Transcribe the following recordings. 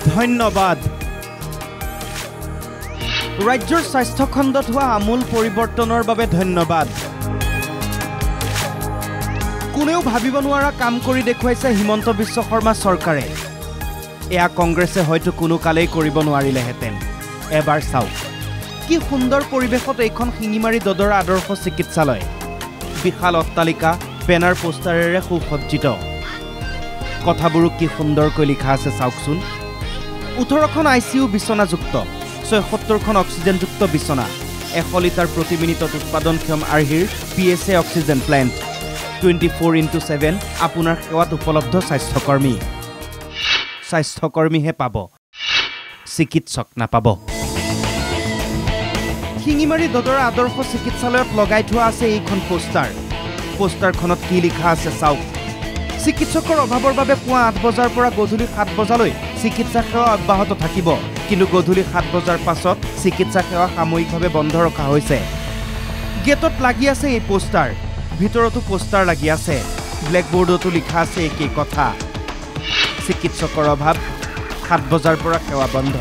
ধন্যবাদ। ৰাজ্যৰ স্বাস্থ্য খণ্ডত হোৱা আমূল পৰিৱৰ্তনৰ বাবে ধন্যবাদ। কোনেও ভাবিব নোৱাৰা কাম কৰি দেখুৱাইছে হিমন্ত বিশ্ব শৰ্মা চৰকাৰে। এয়া কংগ্ৰেছে হয়তো কোনো কালেই কৰিব নোৱাৰিলেহেঁতেন। এবাৰ চাওক কি সুন্দৰ পৰিৱেশত এইখন শিঙিমাৰী দদৰা আদৰ্শ চিকিৎসালয়। বিশাল অট্টালিকা, বেনাৰ পোষ্টাৰেৰে সুসজ্জিত। কথাবোৰো কি সুন্দৰকৈ লিখা আছে চাওকচোন। 18খন ICU বিচনাযুক্ত, 76খন অক্সিজেনযুক্ত বিচনা, 100 লিটাৰ প্ৰতি মিনিটত উৎপাদনক্ষম আৰ্হিৰ PSA অক্সিজেন প্লেণ্ট, 24x7 আপোনাৰ সেৱাত উপলব্ধ স্বাস্থ্যকৰ্মী। স্বাস্থ্যকৰ্মীহে পাব, চিকিৎসক নাপাব। শিঙিমাৰী দদৰা আদৰ্শ চিকিৎসালয়ত লগাই থোৱা আছে এইখন পোষ্টাৰ। পোষ্টাৰখনত কি লিখা আছে চাওক। চিকিৎসকৰ অভাৱৰ বাবে পুৱা 8 বজাৰ পৰা গধূলি 7 বজালৈ চিকিৎসা সেৱা অব্যাহত থাকিব, কিন্তু গধূলি 7 বজাৰ পাছত চিকিৎসা সেৱা সাময়িকভাৱে বন্ধ ৰখা হৈছে। গেটত লাগি আছে এই পোষ্টাৰ, ভিতৰতো পোষ্টাৰ লাগি আছে, ব্লেকবোৰ্ডতো লিখা আছে একেই কথা। চিকিৎসকৰ অভাৱ, 7 বজাৰ পৰা সেৱা বন্ধ।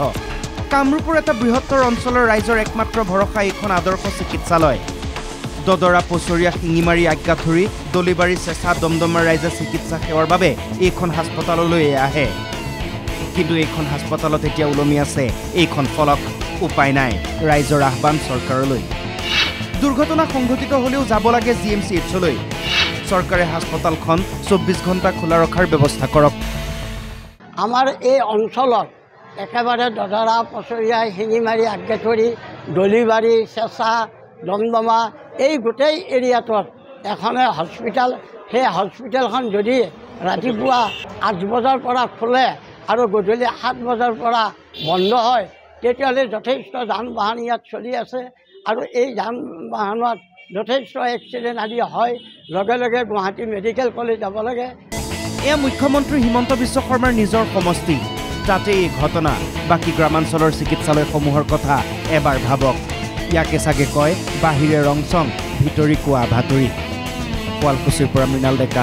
কামৰূপৰ এটা বৃহত্তৰ অঞ্চলৰ ৰাইজৰ একমাত্ৰ ভৰসা এইখন আদৰ্শ চিকিৎসালয়। দদৰা, পচৰীয়া, শিঙিমাৰী, আজ্ঞাথুৰি, দলিবাৰী, চেঁচা, দমদমাৰ ৰাইজে চিকিৎসা সেৱাৰ বাবে এইখন হাস্পতাললৈ আহে। কিন্তু এইখন হাস্পতালত এতিয়া ওলমি আছে এইখন ফলক, উপায় নাই, ৰাইজৰ আহ্বান চৰকাৰলৈ। দুৰ্ঘটনা সংঘটিত হ'লেও যাব লাগে GMCHলৈ। চৰকাৰে হাস্পতালখন 24 ঘণ্টা খোলা ৰখাৰ ব্যৱস্থা কৰক। আমাৰ এই অঞ্চলত একেবাৰে দদৰা, পচৰীয়া, শিঙিমাৰী, আজ্ঞাথুৰি, দলিবাৰী, চেঁচা, দমদমা এই গোটেই এৰিয়াটোত এখনে হস্পিটেল। সেই হস্পিটেলখন যদি ৰাতিপুৱা 8 বজাৰ পৰা খোলে আৰু গধূলি 7 বজাৰ পৰা বন্ধ হয়, তেতিয়াহ'লে যথেষ্ট যান বাহন ইয়াত চলি আছে আৰু এই যান বাহনত যথেষ্ট এক্সিডেণ্ট আদি হয়। লগে লগে গুৱাহাটী মেডিকেল কলেজ যাব লাগে। এয়া মুখ্যমন্ত্ৰী হিমন্ত বিশ্ব শৰ্মাৰ নিজৰ সমষ্টি। তাতে এই ঘটনা। বাকী গ্ৰামাঞ্চলৰ চিকিৎসালয়সমূহৰ কথা এবাৰ ভাবক। ইয়াকে চাগে কয় বাহিৰে ৰংচং, ভিতৰি কোৱা ভাতৰি। শুৱালকুছিৰ পৰা মৃণাল ডেকা।